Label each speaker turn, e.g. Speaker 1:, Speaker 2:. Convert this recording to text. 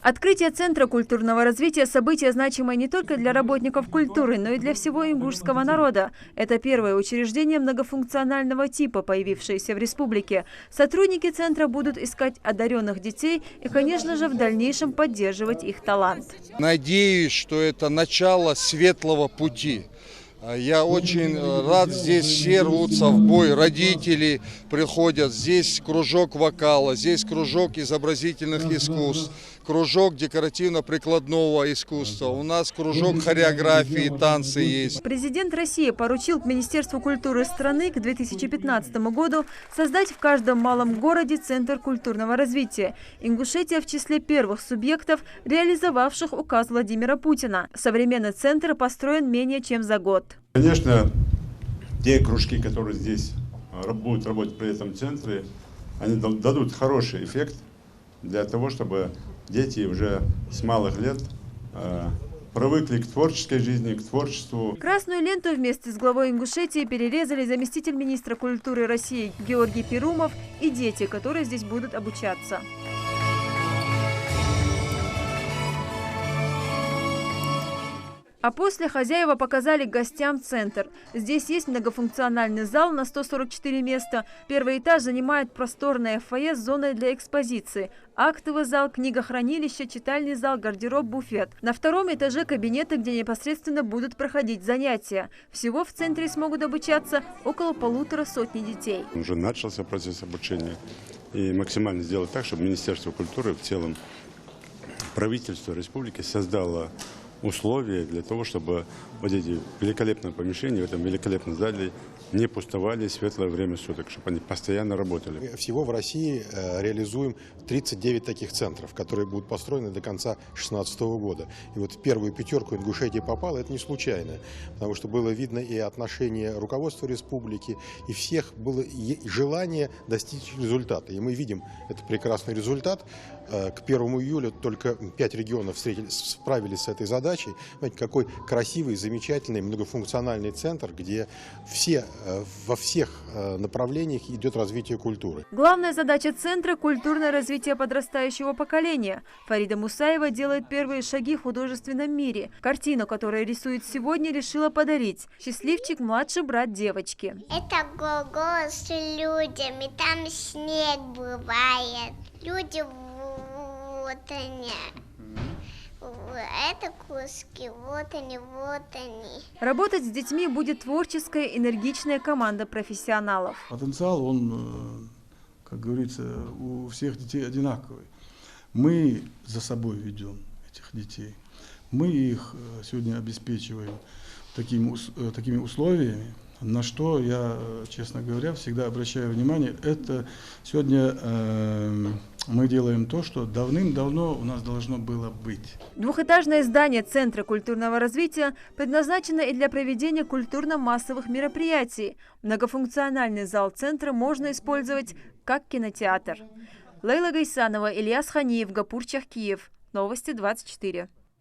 Speaker 1: Открытие Центра культурного развития – событие, значимое не только для работников культуры, но и для всего ингушского народа. Это первое учреждение многофункционального типа, появившееся в республике. Сотрудники Центра будут искать одаренных детей и, конечно же, в дальнейшем поддерживать их талант.
Speaker 2: Надеюсь, что это начало светлого пути. Я очень рад, здесь все рвутся в бой, родители приходят, здесь кружок вокала, здесь кружок изобразительных искусств, кружок декоративно-прикладного искусства, у нас кружок хореографии, танцы есть.
Speaker 1: Президент России поручил Министерству культуры страны к 2015 году создать в каждом малом городе Центр культурного развития. Ингушетия в числе первых субъектов, реализовавших указ Владимира Путина. Современный центр построен менее чем за год.
Speaker 3: Конечно, те кружки, которые здесь будут работать при этом центре, они дадут хороший эффект для того, чтобы дети уже с малых лет привыкли к творческой жизни, к творчеству.
Speaker 1: Красную ленту вместе с главой Ингушетии перерезали заместитель министра культуры России Георгий Перумов и дети, которые здесь будут обучаться. А после хозяева показали гостям центр. Здесь есть многофункциональный зал на 144 места. Первый этаж занимает просторное фойе с зоной для экспозиции. Актовый зал, книгохранилище, читальный зал, гардероб, буфет. На втором этаже кабинеты, где непосредственно будут проходить занятия. Всего в центре смогут обучаться около 150 детей.
Speaker 3: Уже начался процесс обучения. И максимально сделать так, чтобы Министерство культуры, в целом правительство республики создало условия для того, чтобы вот эти великолепные помещения в этом великолепном зале не пустовали в светлое время суток, чтобы они постоянно работали.
Speaker 4: Всего в России реализуем 39 таких центров, которые будут построены до конца 2016 года. И вот в первую пятерку Ингушетия попала, это не случайно, потому что было видно и отношение руководства республики, и всех было желание достичь результата. И мы видим этот прекрасный результат. К 1 июля только 5 регионов справились с этой задачей. Знаете, какой красивый, замечательный, многофункциональный центр, где во всех направлениях идет развитие культуры.
Speaker 1: Главная задача центра – культурное развитие подрастающего поколения. Фарида Мусаева делает первые шаги в художественном мире. Картину, которую рисует сегодня, решила подарить. Счастливчик – младший брат девочки.
Speaker 5: Это голос с людьми, там снег бывает. Люди вот они. Это куски, вот они.
Speaker 1: Работать с детьми будет творческая, энергичная команда профессионалов.
Speaker 6: Потенциал, он, как говорится, у всех детей одинаковый. Мы за собой ведем этих детей. Мы их сегодня обеспечиваем такими условиями, на что я, честно говоря, всегда обращаю внимание. Это сегодня мы делаем то, что давным-давно у нас должно было быть.
Speaker 1: Двухэтажное здание Центра культурного развития предназначено и для проведения культурно-массовых мероприятий. Многофункциональный зал Центра можно использовать как кинотеатр. Лейла Гайсанова, Ильяс Ханиев, Гапурчах, Киев. Новости 24.